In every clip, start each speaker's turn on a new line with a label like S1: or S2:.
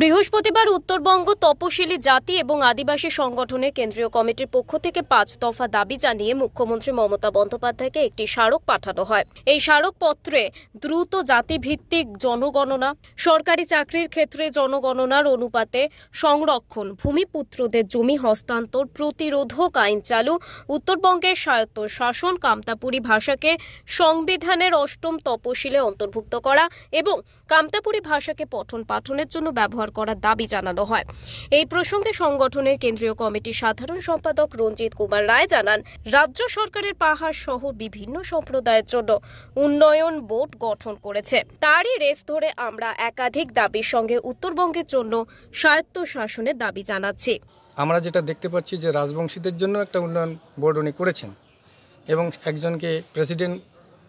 S1: বৃহস্পতিবার উত্তরবঙ্গ তপশিলি জাতি এবং আদিবাসী সংগঠনের কেন্দ্রীয় কমিটির পক্ষ থেকে 5 দফা দাবি জানিয়ে মুখ্যমন্ত্রী মমতা বন্দ্যোপাধ্যায়কে একটি স্মারক পাঠানো হয়। এই স্মারকপত্রে দ্রুত জাতিভিত্তিক জনগণনা, সরকারি চাকরির ক্ষেত্রে জনগণনার অনুপাতে সংরক্ষণ, ভূমিপুত্রদের জমি হস্তান্তর প্রতিরোধক আইন চালু, উত্তরবঙ্গের স্বায়ত্ত শাসন, কামতাপুরী ভাষাকে সংবিধানের 8ম তপশিলে অন্তর্ভুক্ত করা এবং কামতাপুরী ভাষাকে পঠন পাঠনের জন্য ব্যবহার করার দাবি জানানো হয়। এই প্রসঙ্গে সংগঠনের কেন্দ্রীয় কমিটির সাধারণ সম্পাদক রঞ্জিত কুমার রায় জানান, রাজ্য সরকারের পাহাড় সহ বিভিন্ন সম্প্রদায়ের জন্য উন্নয়ন বোর্ড গঠন করেছে। তারই রেস ধরে আমরা একাধিক দাবির সঙ্গে উত্তরবঙ্গের জন্য স্বায়ত্ত শাসনের দাবি জানাচ্ছি।
S2: আমরা যেটা দেখতে পাচ্ছি যে রাজবংশীদের জন্য একটা উন্নয়ন বোর্ড উনি করেছেন এবং একজনকে প্রেসিডেন্ট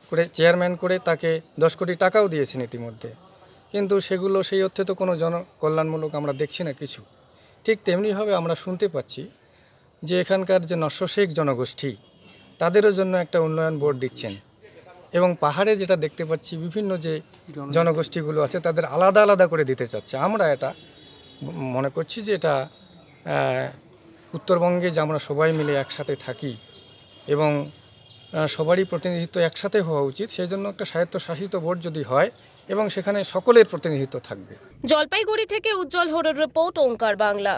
S2: করে চেয়ারম্যান করে তাকে 10 কোটি টাকাও দিয়েছেন ইতিমধ্যে, কিন্তু সেগুলো সেই অর্থে তো কোনো জনকল্যাণমূলক আমরা দেখছি না কিছু। ঠিক তেমনিভাবে আমরা শুনতে পাচ্ছি যে এখানকার যে নস্যশেখ জনগোষ্ঠী তাদেরও জন্য একটা উন্নয়ন বোর্ড দিচ্ছেন এবং পাহাড়ে যেটা দেখতে পাচ্ছি বিভিন্ন যে জনগোষ্ঠীগুলো আছে তাদের আলাদা আলাদা করে দিতে চাচ্ছে। আমরা এটা মনে করছি যে এটা উত্তরবঙ্গে যে আমরা সবাই মিলে একসাথে থাকি এবং সবারই প্রতিনিধিত্ব একসাথে হওয়া উচিত, সেই জন্য একটা স্বায়ত্তশাসিত বোর্ড যদি হয় এবং সেখানে সকলের প্রতিনিধিত্ব থাকবে।
S1: জলপাইগুড়ি থেকে উজ্জ্বল হরের রিপোর্ট, ওঙ্কার বাংলা।